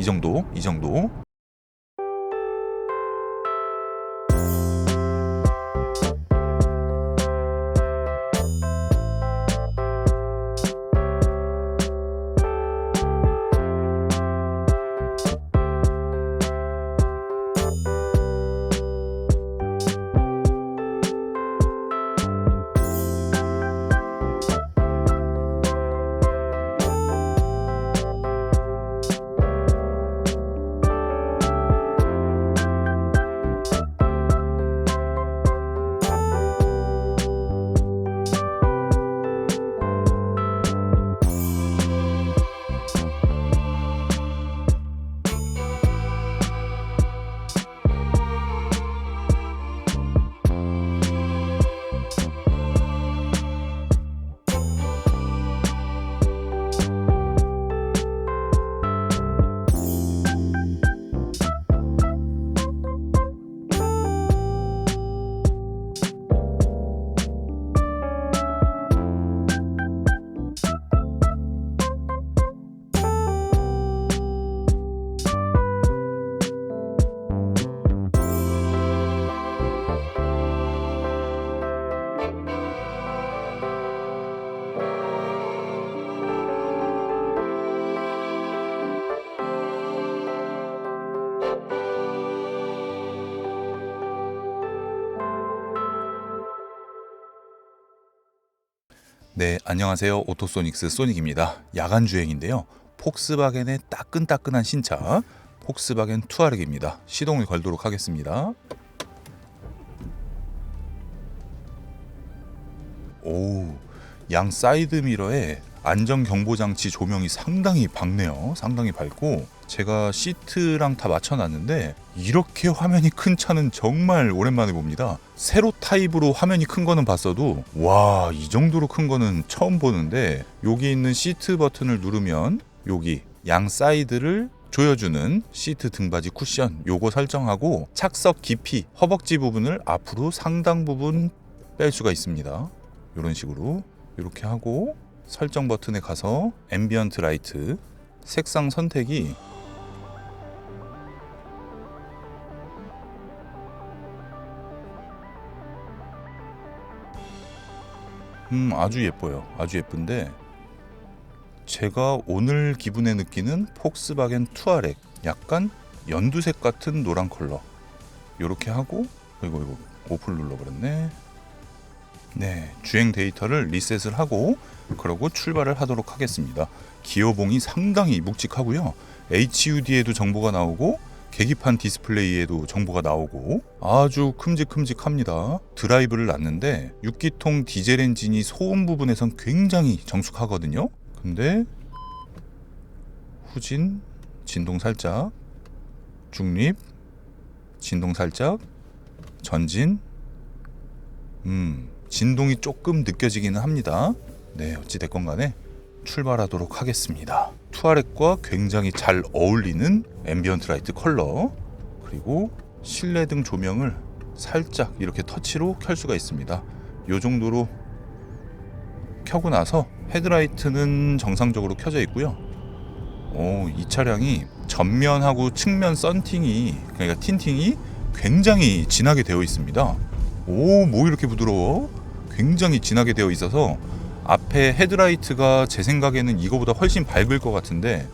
이 정도. 네, 안녕하세요. 오토소닉스 소닉입니다. 야간 주행인데요. 폭스바겐의 따끈따끈한 신차 폭스바겐 투아렉입니다. 시동을 걸도록 하겠습니다. 오, 양 사이드 미러에 안전 경보 장치 조명이 상당히 밝네요. 상당히 밝고 제가 시트랑 다 맞춰놨는데 이렇게 화면이 큰 차는 정말 오랜만에 봅니다. 세로 타입으로 화면이 큰 거는 봤어도 와, 이 정도로 큰 거는 처음 보는데 여기 있는 시트 버튼을 누르면 여기 양 사이드를 조여주는 시트 등받이 쿠션 요거 설정하고 착석 깊이 허벅지 부분을 앞으로 상당 부분 뺄 수가 있습니다. 이런 식으로 이렇게 하고 설정 버튼에 가서 앰비언트 라이트 색상 선택이 아주 예뻐요. 아주 예쁜데 제가 오늘 기분에 느끼는 폭스바겐 투아렉 약간 연두색 같은 노란 컬러 요렇게 하고 이거 오픈 눌러버렸네. 네, 주행 데이터를 리셋을 하고 그러고 출발을 하도록 하겠습니다. 기어봉이 상당히 묵직하고요. HUD에도 정보가 나오고 계기판 디스플레이에도 정보가 나오고 아주 큼직큼직합니다. 드라이브를 놨는데 6기통 디젤 엔진이 소음 부분에선 굉장히 정숙하거든요. 근데 후진 진동 살짝, 중립 진동 살짝, 전진 진동이 조금 느껴지기는 합니다. 네, 어찌됐건 간에 출발하도록 하겠습니다. 투아렉과 굉장히 잘 어울리는 앰비언트 라이트 컬러 그리고 실내등 조명을 살짝 이렇게 터치로 켤 수가 있습니다. 이 정도로 켜고 나서 헤드라이트는 정상적으로 켜져 있고요. 이 차량이 전면하고 측면 썬팅이 그러니까 틴팅이 굉장히 진하게 되어 있습니다. 뭐 이렇게 부드러워? 굉장히 진하게 되어 있어서 앞에 헤드라이트가 제 생각에는 이거보다 훨씬 밝을 것 같은데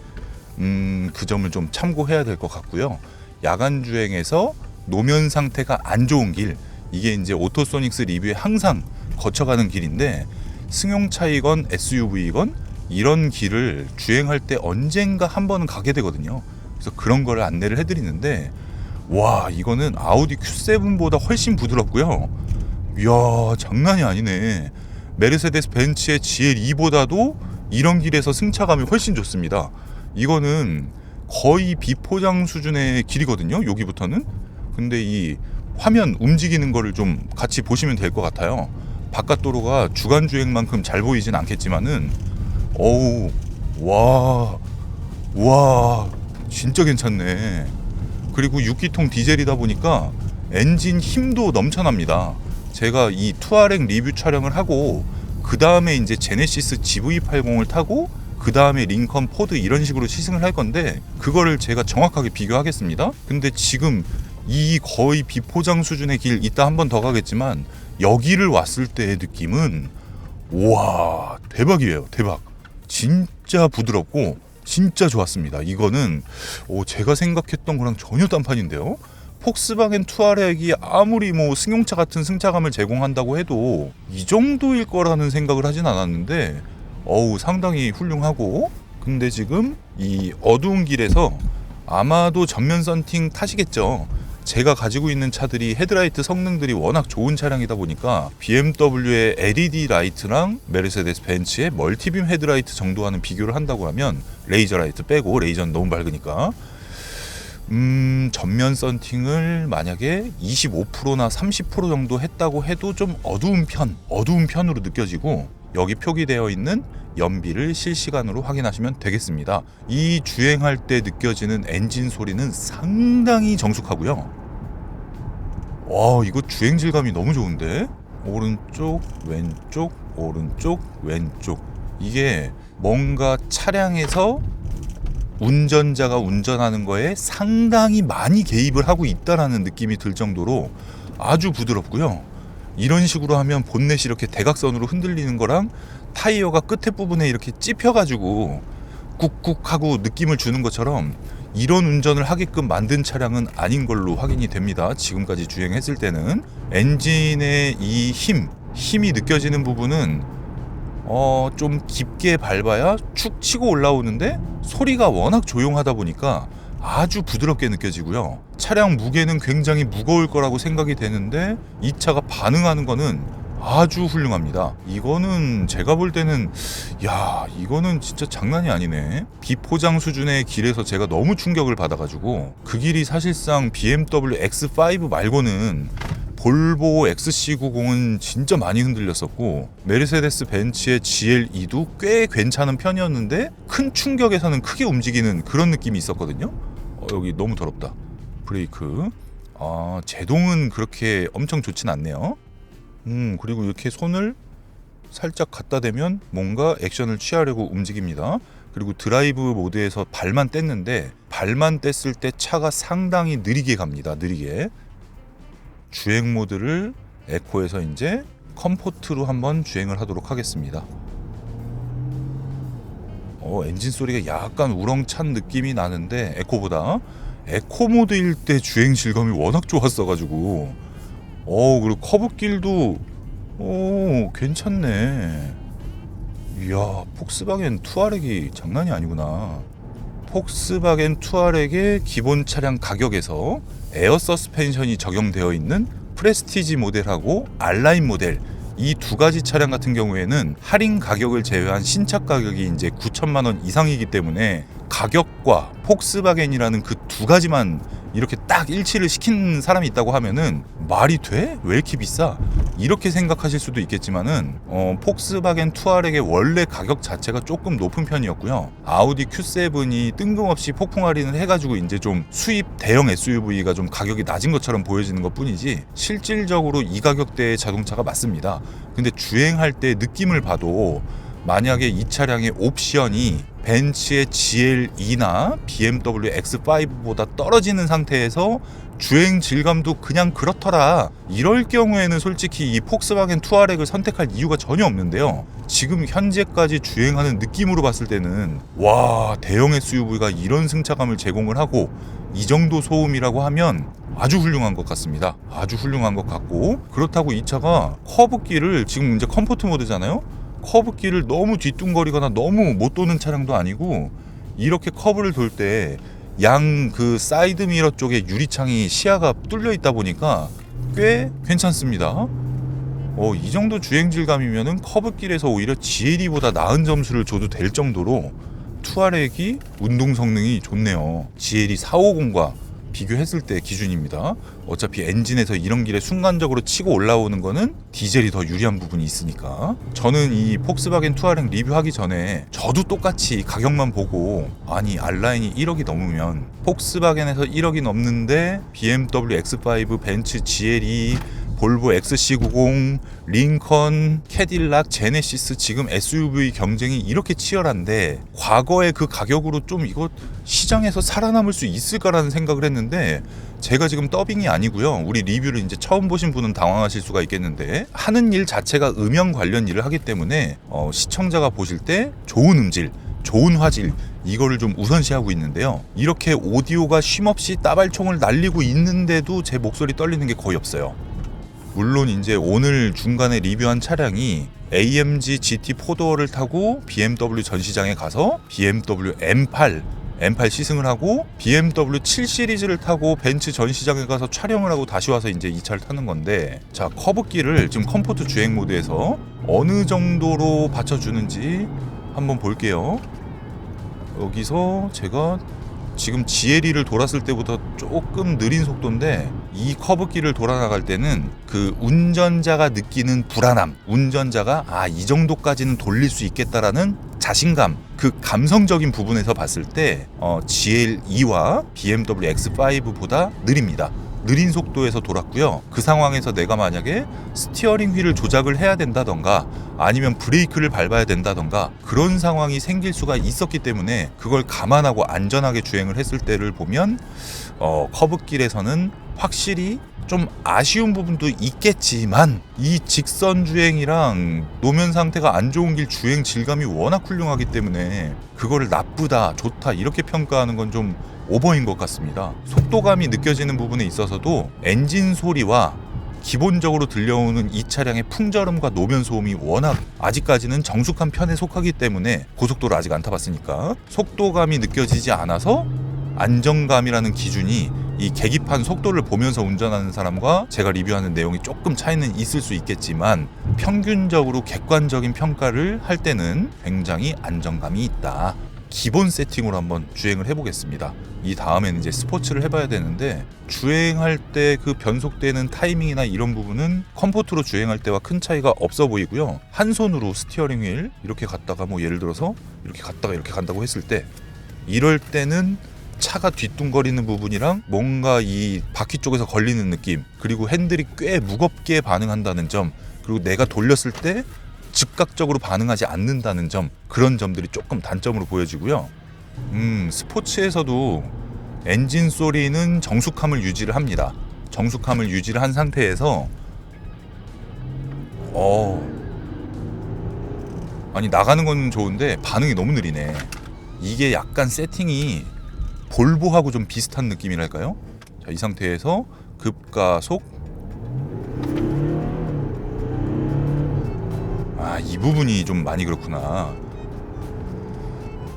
그 점을 좀 참고해야 될 것 같고요. 야간 주행에서 노면 상태가 안 좋은 길 이게 이제 오토소닉스 리뷰에 항상 거쳐가는 길인데 승용차이건 SUV이건 이런 길을 주행할 때 언젠가 한 번은 가게 되거든요. 그래서 그런 거를 안내를 해드리는데 와, 이거는 아우디 Q7보다 훨씬 부드럽고요. 이야, 장난이 아니네. 메르세데스 벤츠의 GL2보다도 이런 길에서 승차감이 훨씬 좋습니다. 이거는 거의 비포장 수준의 길이거든요. 여기부터는. 근데 이 화면 움직이는 거를 좀 같이 보시면 될 것 같아요. 바깥 도로가 주간 주행만큼 잘 보이진 않겠지만은 와 진짜 괜찮네. 그리고 6기통 디젤이다 보니까 엔진 힘도 넘쳐납니다. 제가 이 투아렉 리뷰 촬영을 하고 그 다음에 이제 제네시스 GV80을 타고 그 다음에 링컨, 포드 이런 식으로 시승을 할 건데 그거를 제가 정확하게 비교하겠습니다. 근데 지금 이 거의 비포장 수준의 길 이따 한 번 더 가겠지만 여기를 왔을 때의 느낌은 와 대박이에요. 대박. 진짜 부드럽고 진짜 좋았습니다. 이거는 제가 생각했던 거랑 전혀 딴판인데요. 폭스바겐 투아렉이 아무리 뭐 승용차 같은 승차감을 제공한다고 해도 이 정도일 거라는 생각을 하진 않았는데 상당히 훌륭하고, 근데 지금 이 어두운 길에서 아마도 전면 썬팅 타시겠죠. 제가 가지고 있는 차들이 헤드라이트 성능들이 워낙 좋은 차량이다 보니까 BMW의 LED 라이트랑 메르세데스 벤츠의 멀티빔 헤드라이트 정도와는 비교를 한다고 하면, 레이저 라이트 빼고, 레이저는 너무 밝으니까 전면 썬팅을 만약에 25%나 30% 정도 했다고 해도 좀 어두운 편으로 느껴지고, 여기 표기되어 있는 연비를 실시간으로 확인하시면 되겠습니다. 이 주행할 때 느껴지는 엔진 소리는 상당히 정숙하고요. 이거 주행 질감이 너무 좋은데? 오른쪽, 왼쪽, 오른쪽, 왼쪽. 이게 뭔가 차량에서 운전자가 운전하는 거에 상당히 많이 개입을 하고 있다라는 느낌이 들 정도로 아주 부드럽고요. 이런 식으로 하면 본넷이 이렇게 대각선으로 흔들리는 거랑 타이어가 끝에 부분에 이렇게 찝혀가지고 꾹꾹 하고 느낌을 주는 것처럼 이런 운전을 하게끔 만든 차량은 아닌 걸로 확인이 됩니다. 지금까지 주행했을 때는 엔진의 이 힘이 느껴지는 부분은 좀 깊게 밟아야 축 치고 올라오는데 소리가 워낙 조용하다 보니까 아주 부드럽게 느껴지고요. 차량 무게는 굉장히 무거울 거라고 생각이 되는데 이 차가 반응하는 거는 아주 훌륭합니다. 이거는 제가 볼 때는 이거는 진짜 장난이 아니네. 비포장 수준의 길에서 제가 너무 충격을 받아가지고, 그 길이 사실상 BMW X5 말고는 볼보 XC90은 진짜 많이 흔들렸었고, 메르세데스 벤츠의 GLE도 꽤 괜찮은 편이었는데 큰 충격에서는 크게 움직이는 그런 느낌이 있었거든요. 여기 너무 더럽다. 브레이크. 제동은 그렇게 엄청 좋진 않네요. 그리고 이렇게 손을 살짝 갖다 대면 뭔가 액션을 취하려고 움직입니다. 그리고 드라이브 모드에서 발만 뗐는데, 발만 뗐을 때 차가 상당히 느리게 갑니다. 느리게. 주행 모드를 에코에서 이제 컴포트로 한번 주행을 하도록 하겠습니다. 엔진 소리가 약간 우렁찬 느낌이 나는데 에코 모드일 때 주행 질감이 워낙 좋았어가지고 그리고 커브길도 괜찮네. 이야, 폭스바겐 투아렉이 장난이 아니구나. 폭스바겐 투아렉의 기본 차량 가격에서 에어 서스펜션이 적용되어 있는 프레스티지 모델하고 알라인 모델, 이 두 가지 차량 같은 경우에는 할인 가격을 제외한 신차 가격이 이제 9천만 원 이상이기 때문에 가격과 폭스바겐이라는 그 두 가지만 이렇게 딱 일치를 시킨 사람이 있다고 하면은 말이 돼? 왜 이렇게 비싸? 이렇게 생각하실 수도 있겠지만은 폭스바겐 투아렉의 원래 가격 자체가 조금 높은 편이었고요. 아우디 Q7이 뜬금없이 폭풍 할인을 해가지고 이제 좀 수입 대형 SUV가 좀 가격이 낮은 것처럼 보여지는 것 뿐이지, 실질적으로 이 가격대의 자동차가 맞습니다. 근데 주행할 때 느낌을 봐도 만약에 이 차량의 옵션이 벤츠의 GLE나 BMW X5보다 떨어지는 상태에서 주행 질감도 그냥 그렇더라, 이럴 경우에는 솔직히 이 폭스바겐 투아렉을 선택할 이유가 전혀 없는데요. 지금 현재까지 주행하는 느낌으로 봤을 때는 대형 SUV가 이런 승차감을 제공을 하고 이 정도 소음이라고 하면 아주 훌륭한 것 같습니다. 아주 훌륭한 것 같고, 그렇다고 이 차가 커브길을, 지금 이제 컴포트 모드잖아요. 커브길을 너무 뒤뚱거리거나 너무 못 도는 차량도 아니고, 이렇게 커브를 돌 때 양 그 사이드 미러 쪽에 유리창이 시야가 뚫려 있다 보니까 꽤 괜찮습니다. 이 정도 주행 질감이면은 커브길에서 오히려 GLE보다 나은 점수를 줘도 될 정도로 투아렉이 운동 성능이 좋네요. GLE 450과 비교했을 때 기준입니다. 어차피 엔진에서 이런 길에 순간적으로 치고 올라오는 거는 디젤이 더 유리한 부분이 있으니까. 저는 이 폭스바겐 투아렉 리뷰하기 전에 저도 똑같이 가격만 보고, 아니 알라인이 1억이 넘으면, 폭스바겐에서 1억이 넘는데 BMW X5, 벤츠 GLE, 볼보 XC90, 링컨, 캐딜락, 제네시스 지금 SUV 경쟁이 이렇게 치열한데 과거의 그 가격으로 좀 이거 시장에서 살아남을 수 있을까라는 생각을 했는데 제가 지금 더빙이 아니고요. 우리 리뷰를 이제 처음 보신 분은 당황하실 수가 있겠는데 하는 일 자체가 음영 관련 일을 하기 때문에 시청자가 보실 때 좋은 음질, 좋은 화질 이거를 좀 우선시하고 있는데요. 이렇게 오디오가 쉼없이 따발총을 날리고 있는데도 제 목소리 떨리는 게 거의 없어요. 물론 이제 오늘 중간에 리뷰한 차량이 AMG GT 4도어를 타고 BMW 전시장에 가서 BMW M8 시승을 하고 BMW 7 시리즈를 타고 벤츠 전시장에 가서 촬영을 하고 다시 와서 이제 이 차를 타는 건데, 자, 커브기를 지금 컴포트 주행 모드에서 어느 정도로 받쳐주는지 한번 볼게요. 여기서 제가 지금 GLE를 돌았을 때보다 조금 느린 속도인데 이 커브길을 돌아 나갈 때는 그 운전자가 느끼는 불안함, 운전자가 이 정도까지는 돌릴 수 있겠다라는 자신감, 그 감성적인 부분에서 봤을 때 GLE와 BMW X5보다 느립니다. 느린 속도에서 돌았고요. 그 상황에서 내가 만약에 스티어링 휠을 조작을 해야 된다던가 아니면 브레이크를 밟아야 된다던가 그런 상황이 생길 수가 있었기 때문에 그걸 감안하고 안전하게 주행을 했을 때를 보면 커브길에서는 확실히 좀 아쉬운 부분도 있겠지만 이 직선 주행이랑 노면 상태가 안 좋은 길 주행 질감이 워낙 훌륭하기 때문에 그거를 나쁘다, 좋다 이렇게 평가하는 건 좀 오버인 것 같습니다. 속도감이 느껴지는 부분에 있어서도 엔진 소리와 기본적으로 들려오는 이 차량의 풍절음과 노면 소음이 워낙 아직까지는 정숙한 편에 속하기 때문에 고속도로 아직 안 타봤으니까 속도감이 느껴지지 않아서 안정감이라는 기준이 이 계기판 속도를 보면서 운전하는 사람과 제가 리뷰하는 내용이 조금 차이는 있을 수 있겠지만 평균적으로 객관적인 평가를 할 때는 굉장히 안정감이 있다. 기본 세팅으로 한번 주행을 해보겠습니다. 이 다음에는 이제 스포츠를 해봐야 되는데 주행할 때 그 변속되는 타이밍이나 이런 부분은 컴포트로 주행할 때와 큰 차이가 없어 보이고요. 한 손으로 스티어링 휠 이렇게 갔다가 뭐 예를 들어서 이렇게 갔다가 이렇게 간다고 했을 때 이럴 때는 차가 뒤뚱거리는 부분이랑 뭔가 이 바퀴 쪽에서 걸리는 느낌, 그리고 핸들이 꽤 무겁게 반응한다는 점, 그리고 내가 돌렸을 때 즉각적으로 반응하지 않는다는 점, 그런 점들이 조금 단점으로 보여지고요. 스포츠에서도 엔진 소리는 정숙함을 유지를 합니다. 정숙함을 유지를 한 상태에서 아니 나가는 건 좋은데 반응이 너무 느리네. 이게 약간 세팅이 볼보하고 좀 비슷한 느낌이랄까요? 자, 이 상태에서 급가속. 이 부분이 좀 많이 그렇구나.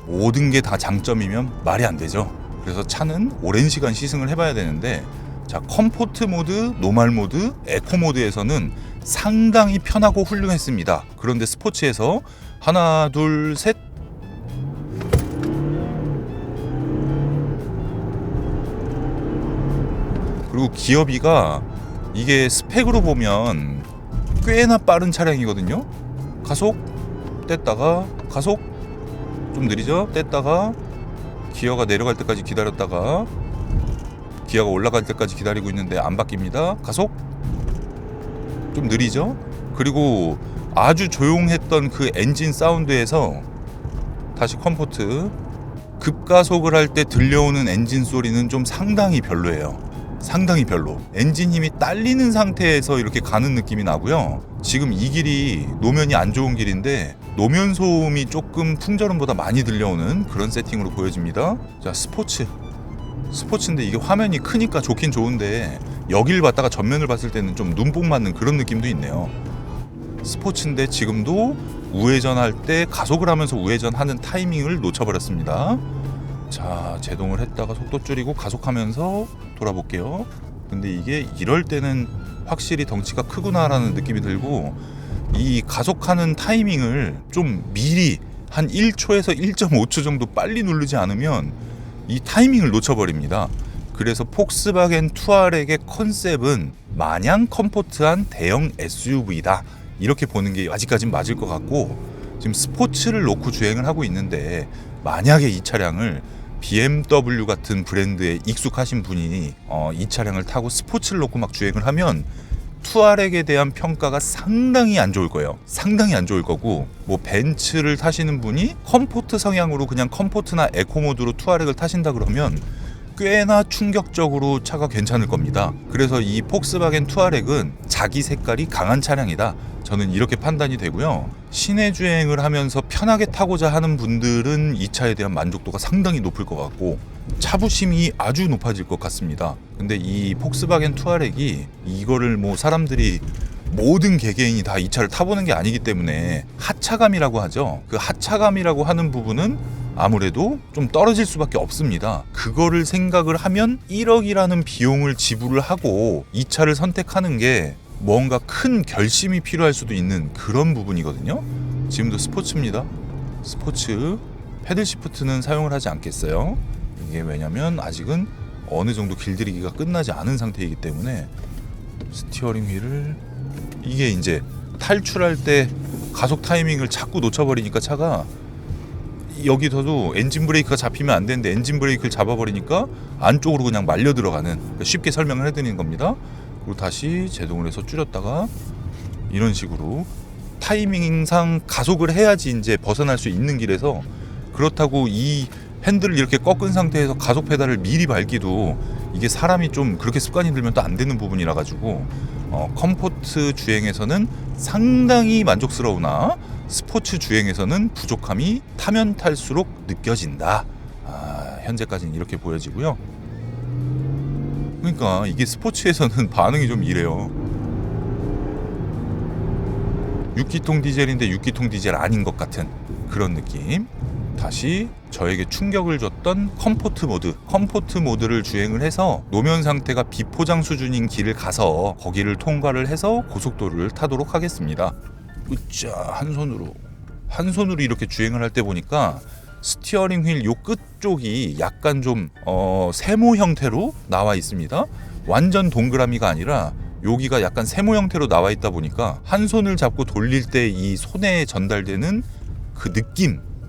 모든 게 다 장점이면 말이 안 되죠. 그래서 차는 오랜 시간 시승을 해봐야 되는데, 자, 컴포트 모드, 노멀 모드, 에코 모드에서는 상당히 편하고 훌륭했습니다. 그런데 스포츠에서 하나, 둘, 셋, 그리고 기어비가 이게 스펙으로 보면 꽤나 빠른 차량이거든요. 가속 뗐다가 가속 좀 느리죠. 뗐다가 기어가 내려갈 때까지 기다렸다가 기어가 올라갈 때까지 기다리고 있는데 안 바뀝니다. 가속 좀 느리죠. 그리고 아주 조용했던 그 엔진 사운드에서 다시 컴포트, 급가속을 할 때 들려오는 엔진 소리는 좀 상당히 별로예요. 상당히 별로. 엔진 힘이 딸리는 상태에서 이렇게 가는 느낌이 나고요. 지금 이 길이 노면이 안 좋은 길인데 노면 소음이 조금 풍절음보다 많이 들려오는 그런 세팅으로 보여집니다. 자, 스포츠인데 이게 화면이 크니까 좋긴 좋은데 여길 봤다가 전면을 봤을 때는 좀 눈뽕 맞는 그런 느낌도 있네요. 스포츠인데 지금도 우회전할 때 가속을 하면서 우회전하는 타이밍을 놓쳐버렸습니다. 자, 제동을 했다가 속도 줄이고 가속하면서 돌아볼게요. 근데 이게 이럴 때는 확실히 덩치가 크구나라는 느낌이 들고, 이 가속하는 타이밍을 좀 미리 한 1초에서 1.5초 정도 빨리 누르지 않으면 이 타이밍을 놓쳐버립니다. 그래서 폭스바겐 투아렉의 컨셉은 마냥 컴포트한 대형 SUV다, 이렇게 보는 게 아직까진 맞을 것 같고, 지금 스포츠를 놓고 주행을 하고 있는데 만약에 이 차량을 BMW 같은 브랜드에 익숙하신 분이 이 차량을 타고 스포츠를 놓고 막 주행을 하면 투아렉에 대한 평가가 상당히 안 좋을 거예요. 상당히 안 좋을 거고, 뭐 벤츠를 타시는 분이 컴포트 성향으로 그냥 컴포트나 에코 모드로 투아렉을 타신다 그러면 꽤나 충격적으로 차가 괜찮을 겁니다. 그래서 이 폭스바겐 투아렉은 자기 색깔이 강한 차량이다, 저는 이렇게 판단이 되고요. 시내 주행을 하면서 편하게 타고자 하는 분들은 이 차에 대한 만족도가 상당히 높을 것 같고 차부심이 아주 높아질 것 같습니다. 근데 이 폭스바겐 투아렉이 이거를 뭐 사람들이 모든 개개인이 다 이 차를 타보는 게 아니기 때문에 하차감이라고 하죠. 그 하차감이라고 하는 부분은 아무래도 좀 떨어질 수밖에 없습니다. 그거를 생각을 하면 1억이라는 비용을 지불을 하고 이 차를 선택하는 게 뭔가 큰 결심이 필요할 수도 있는 그런 부분이거든요. 지금도 스포츠입니다. 스포츠 패들 시프트는 사용을 하지 않겠어요. 이게 왜냐면 아직은 어느 정도 길들이기가 끝나지 않은 상태이기 때문에 스티어링 휠을 이게 이제 탈출할 때 가속 타이밍을 자꾸 놓쳐버리니까 차가 여기서도 엔진 브레이크가 잡히면 안 되는데 엔진 브레이크를 잡아버리니까 안쪽으로 그냥 말려 들어가는, 쉽게 설명을 해드리는 겁니다. 그리고 다시 제동을 해서 줄였다가 이런 식으로 타이밍상 가속을 해야지 이제 벗어날 수 있는 길에서, 그렇다고 이 핸들을 이렇게 꺾은 상태에서 가속 페달을 미리 밟기도 이게 사람이 좀 그렇게 습관이 들면 또 안 되는 부분이라 가지고 컴포트 주행에서는 상당히 만족스러우나 스포츠 주행에서는 부족함이 타면 탈수록 느껴진다. 현재까지는 이렇게 보여지고요. 그러니까 이게 스포츠에서는 반응이 좀 이래요. 6기통 디젤인데 6기통 디젤 아닌 것 같은 그런 느낌. 다시 저에게 충격을 줬던 컴포트 모드를 주행을 해서 노면 상태가 비포장 수준인 길을 가서 거기를 통과를 해서 고속도로를 타도록 하겠습니다. 으쌰, 한 손으로 이렇게 주행을 할 때 보니까 스티어링 휠 요 끝쪽이 약간 좀 세모 형태로 나와 있습니다. 완전 동그라미가 아니라 여기가 약간 세모 형태로 나와 있다 보니까 한 손을 잡고 돌릴 때 이 손에 전달되는 그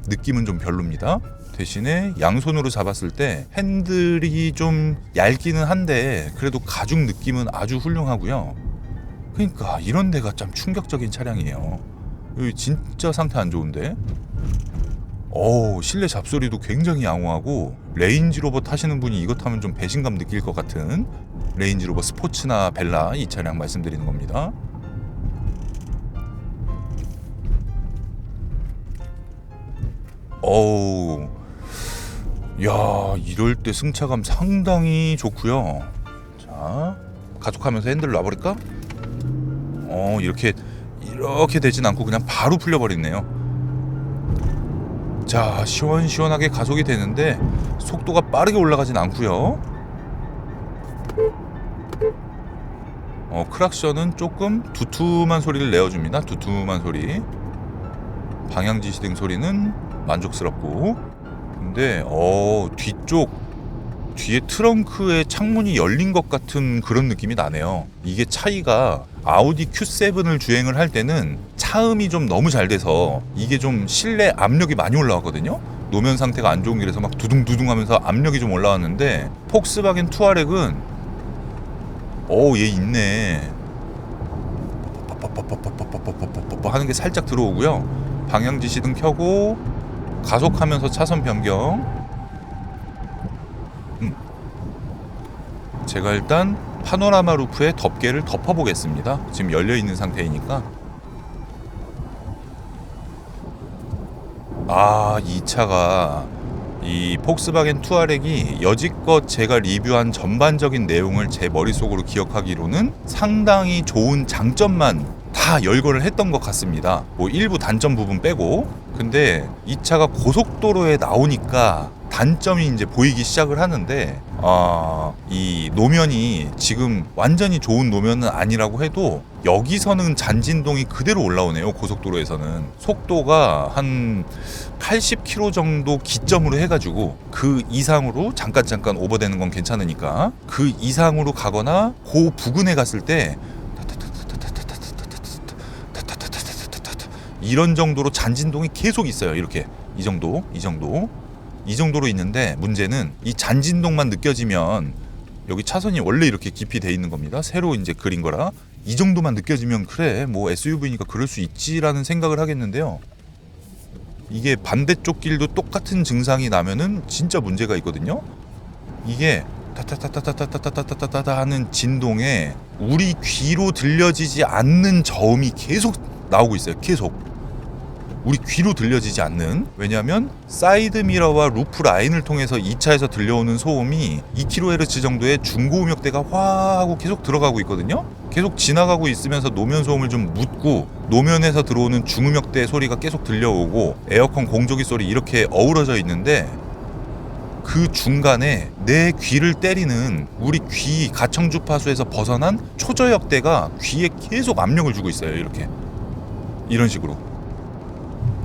느낌은 좀 별로입니다. 대신에 양손으로 잡았을 때 핸들이 좀 얇기는 한데 그래도 가죽 느낌은 아주 훌륭하고요. 그러니까 이런 데가 참 충격적인 차량이에요. 여기 진짜 상태 안 좋은데. 실내 잡소리도 굉장히 양호하고, 레인지로버 타시는 분이 이거 타면 좀 배신감 느낄 것 같은 레인지로버 스포츠나 벨라, 이 차량 말씀드리는 겁니다. 야, 이럴 때 승차감 상당히 좋고요. 자, 가속하면서 핸들을 놔버릴까? 이렇게 되진 않고 그냥 바로 풀려버리네요. 자, 시원시원하게 가속이 되는데 속도가 빠르게 올라가진 않고요. 크락션은 조금 두툼한 소리를 내어줍니다. 두툼한 소리. 방향 지시등 소리는 만족스럽고. 근데 뒤에 트렁크에 창문이 열린 것 같은 그런 느낌이 나네요. 이게 차이가 아우디 Q7을 주행을 할 때는 차음이 좀 너무 잘 돼서 이게 좀 실내 압력이 많이 올라왔거든요. 노면 상태가 안 좋은 길에서 막 두둥두둥 하면서 압력이 좀 올라왔는데, 폭스바겐 투아렉은 얘 있네 하는 게 살짝 들어오고요. 방향 지시등 켜고 가속하면서 차선 변경. 제가 일단 파노라마 루프에 덮개를 덮어보겠습니다. 지금 열려있는 상태이니까. 이 차가, 이 폭스바겐 투아렉이 여지껏 제가 리뷰한 전반적인 내용을 제 머릿속으로 기억하기로는 상당히 좋은 장점만 다 열거를 했던 것 같습니다. 뭐 일부 단점 부분 빼고. 근데 이 차가 고속도로에 나오니까 단점이 이제 보이기 시작을 하는데, 이 노면이 지금 완전히 좋은 노면은 아니라고 해도 여기서는 잔진동이 그대로 올라오네요. 고속도로에서는 속도가 한 80km 정도 기점으로 해가지고 그 이상으로 잠깐 오버되는 건 괜찮으니까 그 이상으로 가거나 그 부근에 갔을 때 이런 정도로 잔진동이 계속 있어요. 이렇게 이 정도로 있는데, 문제는 이 잔진동만 느껴지면 여기 차선이 원래 이렇게 깊이 돼 있는 겁니다. 새로 이제 그린 거라 이 정도만 느껴지면 그래 뭐 SUV니까 그럴 수 있지라는 생각을 하겠는데요. 이게 반대쪽 길도 똑같은 증상이 나면은 진짜 문제가 있거든요. 이게 타타타타타타타타타타타 하는 진동에 우리 귀로 들려지지 않는 저음이 계속 나오고 있어요. 계속 우리 귀로 들려지지 않는. 왜냐하면 사이드미러와 루프 라인을 통해서 이 차에서 들려오는 소음이 2kHz 정도의 중고음역대가 화 하고 계속 들어가고 있거든요. 계속 지나가고 있으면서 노면 소음을 좀 묻고 노면에서 들어오는 중음역대 소리가 계속 들려오고 에어컨 공조기 소리 이렇게 어우러져 있는데 그 중간에 내 귀를 때리는 우리 귀 가청 주파수에서 벗어난 초저역대가 귀에 계속 압력을 주고 있어요. 이렇게 이런 식으로.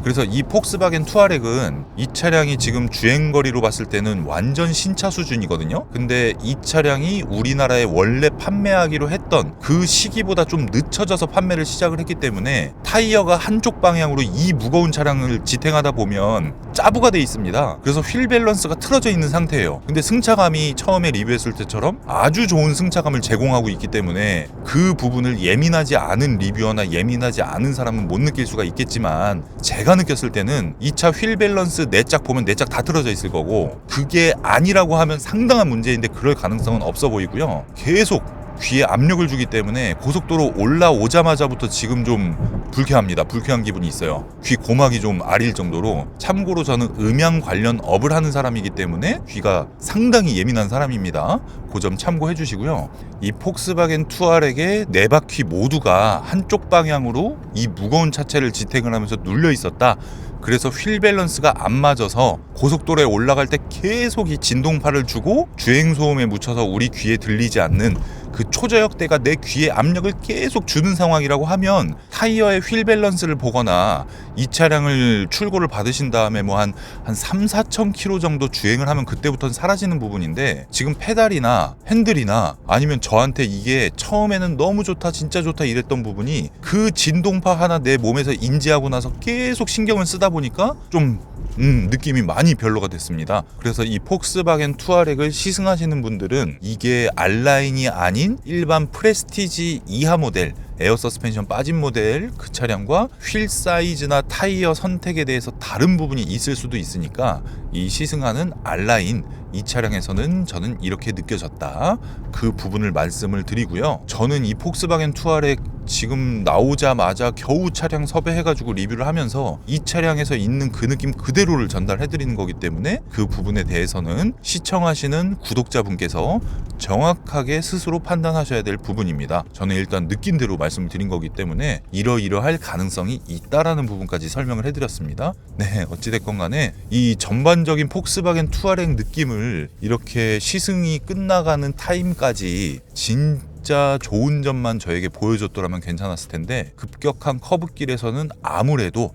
그래서 이 폭스바겐 투아렉은 이 차량이 지금 주행거리로 봤을 때는 완전 신차 수준이거든요. 근데 이 차량이 우리나라에 원래 판매하기로 했던 그 시기보다 좀 늦춰져서 판매를 시작을 했기 때문에 타이어가 한쪽 방향으로 이 무거운 차량을 지탱하다 보면 짜부가 돼 있습니다. 그래서 휠 밸런스가 틀어져 있는 상태예요. 근데 승차감이 처음에 리뷰했을 때처럼 아주 좋은 승차감을 제공하고 있기 때문에 그 부분을 예민하지 않은 리뷰어나 예민하지 않은 사람은 못 느낄 수가 있겠지만 제가 느꼈을 때는 이 차 휠 밸런스 네 짝 보면 네 짝 다 틀어져 있을 거고 그게 아니라고 하면 상당한 문제인데 그럴 가능성은 없어 보이고요. 계속 귀에 압력을 주기 때문에 고속도로 올라오자마자부터 지금 좀 불쾌합니다. 불쾌한 기분이 있어요. 귀 고막이 좀 아릴 정도로. 참고로 저는 음향 관련 업을 하는 사람이기 때문에 귀가 상당히 예민한 사람입니다. 그 점 참고해 주시고요. 이 폭스바겐 투아렉의 네 바퀴 모두가 한쪽 방향으로 이 무거운 차체를 지탱을 하면서 눌려 있었다. 그래서 휠 밸런스가 안 맞아서 고속도로에 올라갈 때 계속 이 진동파를 주고 주행소음에 묻혀서 우리 귀에 들리지 않는 그 초저역대가 내 귀에 압력을 계속 주는 상황이라고 하면 타이어의 휠 밸런스를 보거나 이 차량을 출고를 받으신 다음에 뭐 한 3-4천 킬로 정도 주행을 하면 그때부터는 사라지는 부분인데 지금 페달이나 핸들이나 아니면 저한테 이게 처음에는 너무 좋다 진짜 좋다 이랬던 부분이 그 진동파 하나 내 몸에서 인지하고 나서 계속 신경을 쓰다 보니까 좀 느낌이 많이 별로가 됐습니다. 그래서 이 폭스바겐 투아렉을 시승하시는 분들은 이게 R라인이 아닌 일반 프레스티지 이하 모델 에어 서스펜션 빠진 모델 그 차량과 휠 사이즈나 타이어 선택에 대해서 다른 부분이 있을 수도 있으니까 이 시승하는 R라인 이 차량에서는 저는 이렇게 느껴졌다. 그 부분을 말씀을 드리고요. 저는 이 폭스바겐 투아렉 지금 나오자마자 겨우 차량 섭외해가지고 리뷰를 하면서 이 차량에서 있는 그 느낌 그대로를 전달해드리는 거기 때문에 그 부분에 대해서는 시청하시는 구독자분께서 정확하게 스스로 판단하셔야 될 부분입니다. 저는 일단 느낀 대로 말씀을 드린 거기 때문에 이러이러할 가능성이 있다라는 부분까지 설명을 해드렸습니다. 네, 어찌됐건 간에 이 전반적인 폭스바겐 투아렉 느낌을 이렇게 시승이 끝나가는 타임까지 진짜 좋은 점만 저에게 보여줬더라면 괜찮았을 텐데 급격한 커브길에서는 아무래도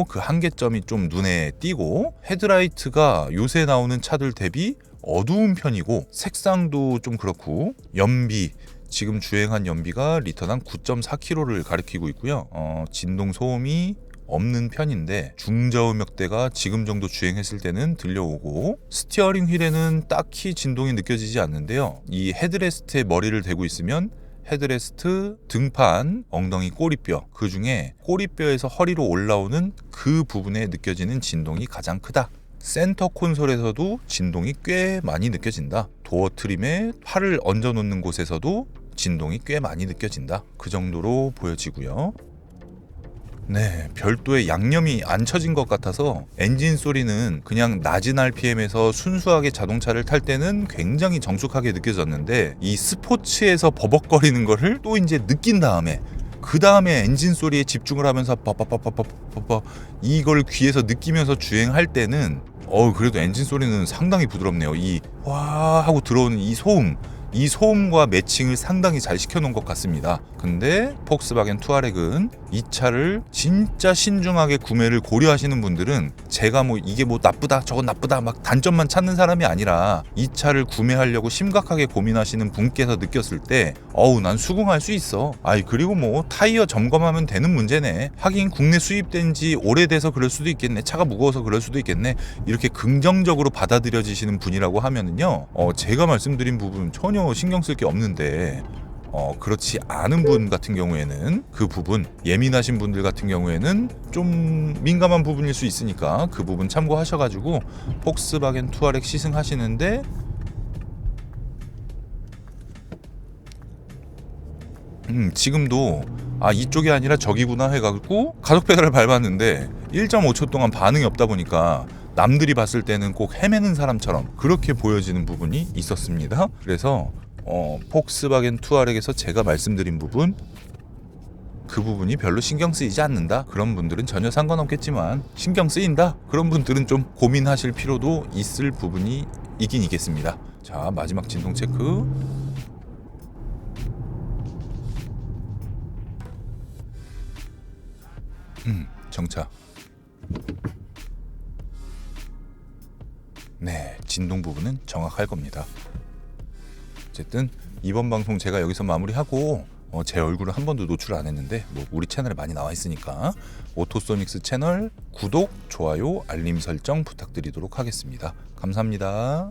그 한계점이 좀 눈에 띄고 헤드라이트가 요새 나오는 차들 대비 어두운 편이고 색상도 좀 그렇고 연비 지금 주행한 연비가 리터당 9.4km를 가리키고 있고요. 진동 소음이 없는 편인데 중저음역대가 지금 정도 주행했을 때는 들려오고 스티어링 휠에는 딱히 진동이 느껴지지 않는데요. 이 헤드레스트에 머리를 대고 있으면 헤드레스트, 등판, 엉덩이, 꼬리뼈 그 중에 꼬리뼈에서 허리로 올라오는 그 부분에 느껴지는 진동이 가장 크다. 센터 콘솔에서도 진동이 꽤 많이 느껴진다. 도어 트림에 팔을 얹어 놓는 곳에서도 진동이 꽤 많이 느껴진다. 그 정도로 보여지고요. 네, 별도의 양념이 안 쳐진 것 같아서 엔진 소리는 그냥 낮은 RPM에서 순수하게 자동차를 탈 때는 굉장히 정숙하게 느껴졌는데 이 스포츠에서 버벅거리는 거를 또 이제 느낀 다음에 그 다음에 엔진 소리에 집중을 하면서 빠빠빠빠빠빠 이걸 귀에서 느끼면서 주행할 때는 그래도 엔진 소리는 상당히 부드럽네요. 이 와 하고 들어오는 이 소음과 매칭을 상당히 잘 시켜놓은 것 같습니다. 근데 폭스바겐 투아렉은 이 차를 진짜 신중하게 구매를 고려하시는 분들은 제가 뭐 이게 뭐 나쁘다 저건 나쁘다 막 단점만 찾는 사람이 아니라 이 차를 구매하려고 심각하게 고민하시는 분께서 느꼈을 때 난 수긍할 수 있어. 그리고 뭐 타이어 점검하면 되는 문제네. 하긴 국내 수입된 지 오래돼서 그럴 수도 있겠네. 차가 무거워서 그럴 수도 있겠네. 이렇게 긍정적으로 받아들여지시는 분이라고 하면은요 제가 말씀드린 부분 전혀 신경 쓸 게 없는데 그렇지 않은 분 같은 경우에는 그 부분, 예민하신 분들 같은 경우에는 좀 민감한 부분일 수 있으니까 그 부분 참고하셔가지고 폭스바겐 투아렉 시승하시는데 지금도 이쪽이 아니라 저기구나 해가지고 가속 페달을 밟았는데 1.5초 동안 반응이 없다 보니까 남들이 봤을 때는 꼭 헤매는 사람처럼 그렇게 보여지는 부분이 있었습니다. 그래서 폭스바겐 투아렉에서 제가 말씀드린 부분, 그 부분이 별로 신경 쓰이지 않는다 그런 분들은 전혀 상관없겠지만, 신경 쓰인다 그런 분들은 좀 고민하실 필요도 있을 부분이 있긴 있겠습니다. 자, 마지막 진동 체크. 정차. 네, 진동 부분은 정확할 겁니다. 어쨌든 이번 방송 제가 여기서 마무리하고, 제 얼굴을 한 번도 노출 안 했는데 뭐 우리 채널에 많이 나와 있으니까 오토소닉스 채널 구독, 좋아요, 알림 설정 부탁드리도록 하겠습니다. 감사합니다.